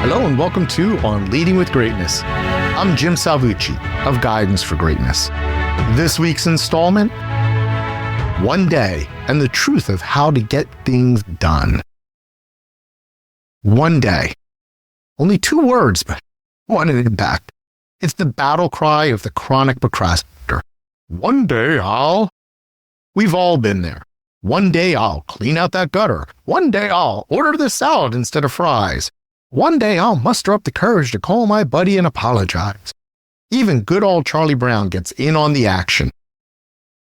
Hello and welcome to On Leading with Greatness. I'm Jim Salvucci of Guidance for Greatness. This week's installment, One Day and the Truth of How to Get Things Done. One day. Only 2 words, but what an impact. It's the battle cry of the chronic procrastinator. One day I'll... We've all been there. One day I'll clean out that gutter. One day I'll order the salad instead of fries. One day I'll muster up the courage to call my buddy and apologize. Even good old Charlie Brown gets in on the action.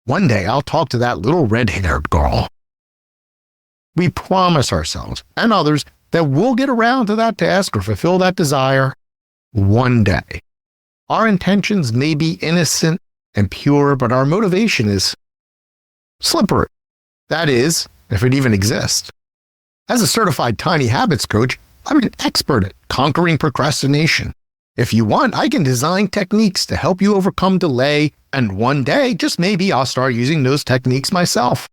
One day I'll talk to that little red-haired girl. We promise ourselves and others that we'll get around to that task or fulfill that desire one day. Our intentions may be innocent and pure, but our motivation is slippery. That is, if it even exists. As a certified tiny habits coach, I'm an expert at conquering procrastination. If you want, I can design techniques to help you overcome delay, and one day, just maybe, I'll start using those techniques myself.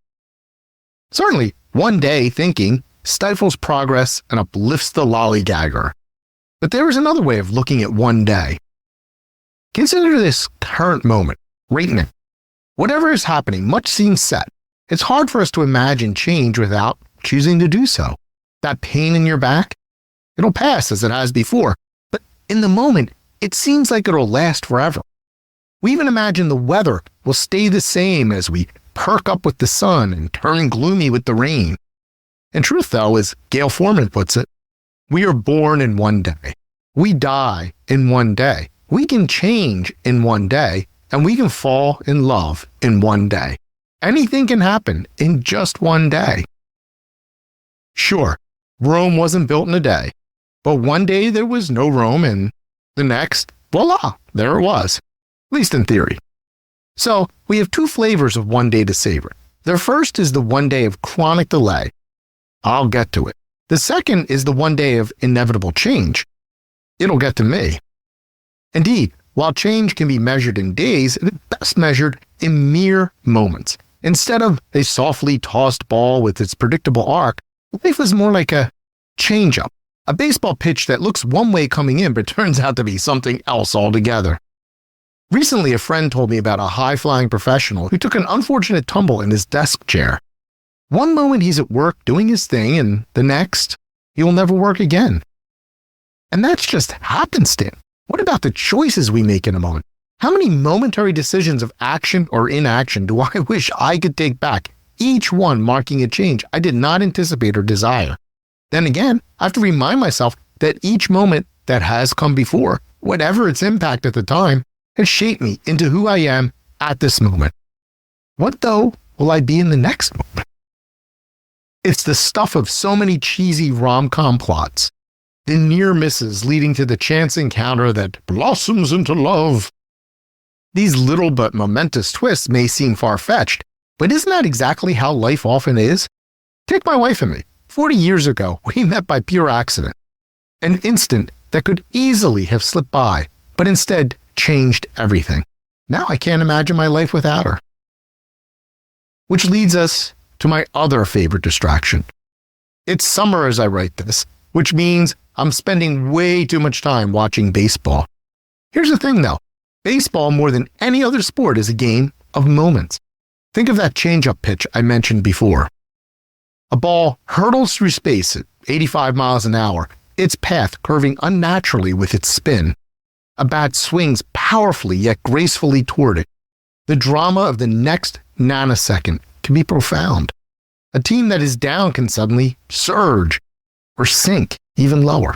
Certainly, one day thinking stifles progress and uplifts the lollygagger. But there is another way of looking at one day. Consider this current moment, right now. Whatever is happening, much seems set. It's hard for us to imagine change without choosing to do so. That pain in your back? It'll pass as it has before, but in the moment, it seems like it'll last forever. We even imagine the weather will stay the same as we perk up with the sun and turn gloomy with the rain. In truth, though, as Gail Foreman puts it, we are born in one day. We die in one day. We can change in one day, and we can fall in love in one day. Anything can happen in just one day. Sure, Rome wasn't built in a day. But one day there was no Rome, and the next, voila, there it was, at least in theory. So we have 2 flavors of one day to savor. The first is the one day of chronic delay. I'll get to it. The second is the one day of inevitable change. It'll get to me. Indeed, while change can be measured in days, it is best measured in mere moments. Instead of a softly tossed ball with its predictable arc, life is more like a change-up. A baseball pitch that looks one way coming in but turns out to be something else altogether. Recently, a friend told me about a high-flying professional who took an unfortunate tumble in his desk chair. One moment he's at work doing his thing, and the next, he will never work again. And that's just happenstance. What about the choices we make in a moment? How many momentary decisions of action or inaction do I wish I could take back, each one marking a change I did not anticipate or desire? Then again, I have to remind myself that each moment that has come before, whatever its impact at the time, has shaped me into who I am at this moment. What, though, will I be in the next moment? It's the stuff of so many cheesy rom-com plots, the near misses leading to the chance encounter that blossoms into love. These little but momentous twists may seem far-fetched, but isn't that exactly how life often is? Take my wife and me. 40 years ago, we met by pure accident. An instant that could easily have slipped by, but instead changed everything. Now I can't imagine my life without her. Which leads us to my other favorite distraction. It's summer as I write this, which means I'm spending way too much time watching baseball. Here's the thing though, baseball more than any other sport is a game of moments. Think of that change-up pitch I mentioned before. A ball hurtles through space at 85 miles an hour, its path curving unnaturally with its spin. A bat swings powerfully yet gracefully toward it. The drama of the next nanosecond can be profound. A team that is down can suddenly surge or sink even lower.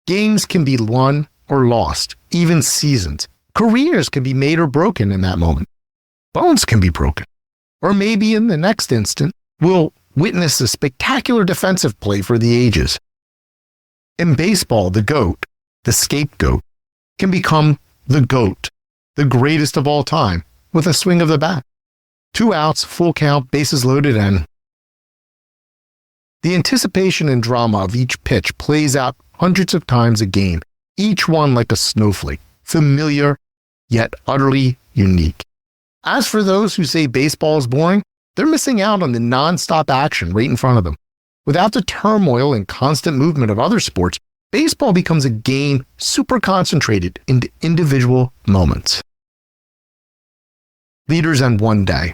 Games can be won or lost, even seasons. Careers can be made or broken in that moment. Bones can be broken. Or maybe in the next instant, we'll witness a spectacular defensive play for the ages. In baseball, the GOAT, the scapegoat, can become the GOAT, the greatest of all time, with a swing of the bat. 2 outs, full count, bases loaded, and the anticipation and drama of each pitch plays out hundreds of times a game, each one like a snowflake, familiar yet utterly unique. As for those who say baseball is boring, they're missing out on the non-stop action right in front of them. Without the turmoil and constant movement of other sports, Baseball becomes a game super concentrated into individual moments. Leaders and one day.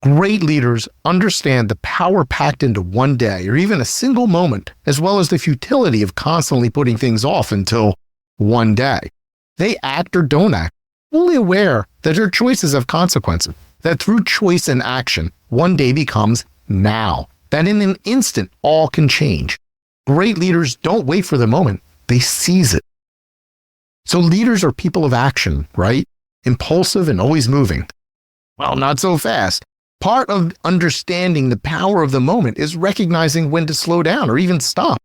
Great leaders understand the power packed into one day or even a single moment, as well as the futility of constantly putting things off until one day. They act or don't act, fully aware that their choices have consequences, that through choice and action, one day becomes now, that in an instant, all can change. Great leaders don't wait for the moment, they seize it. So leaders are people of action, right? Impulsive and always moving. Well, not so fast. Part of understanding the power of the moment is recognizing when to slow down or even stop.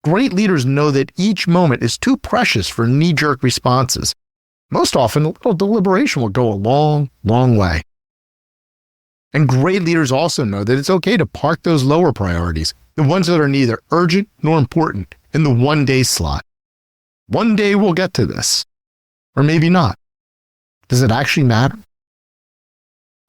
Great leaders know that each moment is too precious for knee-jerk responses. Most often, a little deliberation will go a long, long way. And great leaders also know that it's okay to park those lower priorities, the ones that are neither urgent nor important, in the one-day slot. One day we'll get to this. Or maybe not. Does it actually matter?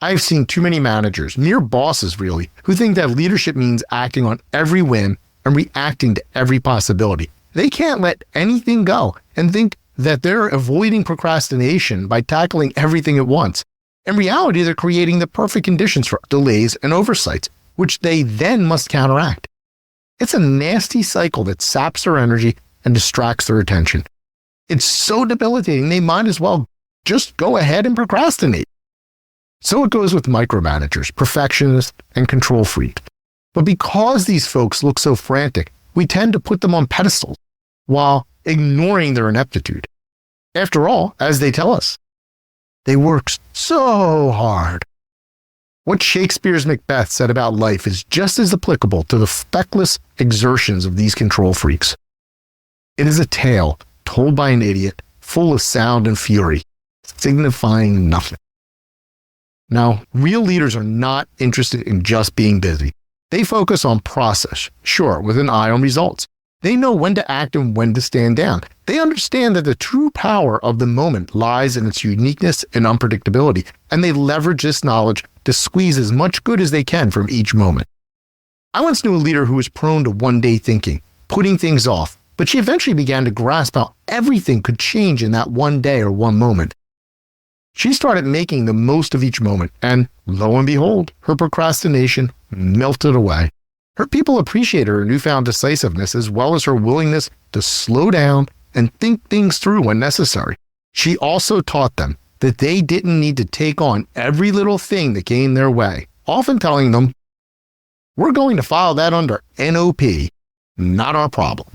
I've seen too many managers, mere bosses really, who think that leadership means acting on every whim and reacting to every possibility. They can't let anything go and think that they're avoiding procrastination by tackling everything at once. In reality, they're creating the perfect conditions for delays and oversights, which they then must counteract. It's a nasty cycle that saps their energy and distracts their attention. It's so debilitating, they might as well just go ahead and procrastinate. So it goes with micromanagers, perfectionists, and control freaks. But because these folks look so frantic, we tend to put them on pedestals while ignoring their ineptitude. After all, as they tell us, they work so hard. What Shakespeare's Macbeth said about life is just as applicable to the feckless exertions of these control freaks. It is a tale told by an idiot, full of sound and fury, signifying nothing. Now, real leaders are not interested in just being busy. They focus on process, sure, with an eye on results. They know when to act and when to stand down. They understand that the true power of the moment lies in its uniqueness and unpredictability, and they leverage this knowledge to squeeze as much good as they can from each moment. I once knew a leader who was prone to one-day thinking, putting things off, but she eventually began to grasp how everything could change in that one day or one moment. She started making the most of each moment, and lo and behold, her procrastination melted away. Her people appreciated her newfound decisiveness as well as her willingness to slow down and think things through when necessary. She also taught them that they didn't need to take on every little thing that came their way, often telling them, "We're going to file that under NOP, not our problem."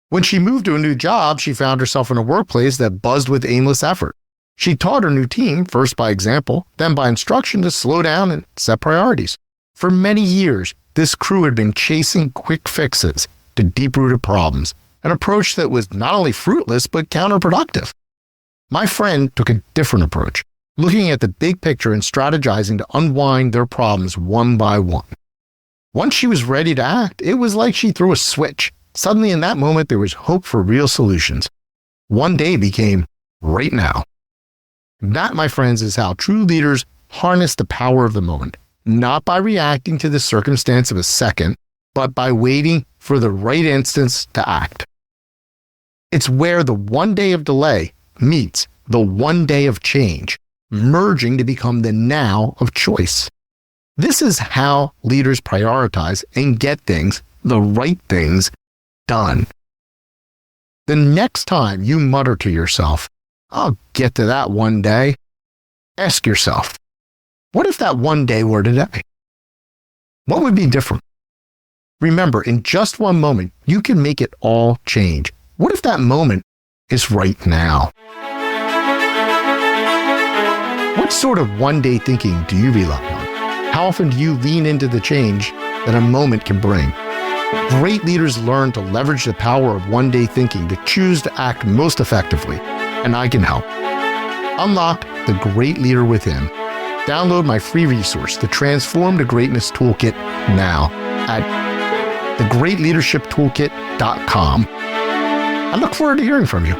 When she moved to a new job, she found herself in a workplace that buzzed with aimless effort. She taught her new team, first by example, then by instruction, to slow down and set priorities. For many years, this crew had been chasing quick fixes to deep-rooted problems, an approach that was not only fruitless but counterproductive. My friend took a different approach, looking at the big picture and strategizing to unwind their problems one by one. Once she was ready to act, it was like she threw a switch. Suddenly in that moment, there was hope for real solutions. One day became right now. That, my friends, is how true leaders harness the power of the moment, not by reacting to the circumstance of a second, but by waiting for the right instance to act. It's where the one day of delay meets the one day of change, merging to become the now of choice. This is how leaders prioritize and get things, the right things, done. The next time you mutter to yourself, "I'll get to that one day," ask yourself, what if that one day were today? What would be different? Remember, in just one moment, you can make it all change. What if that moment is right now? What sort of one-day thinking do you rely on? How often do you lean into the change that a moment can bring? Great leaders learn to leverage the power of one-day thinking to choose to act most effectively, and I can help. Unlock the great leader within. Download my free resource, the Transform to Greatness Toolkit, now at thegreatleadershiptoolkit.com. I look forward to hearing from you.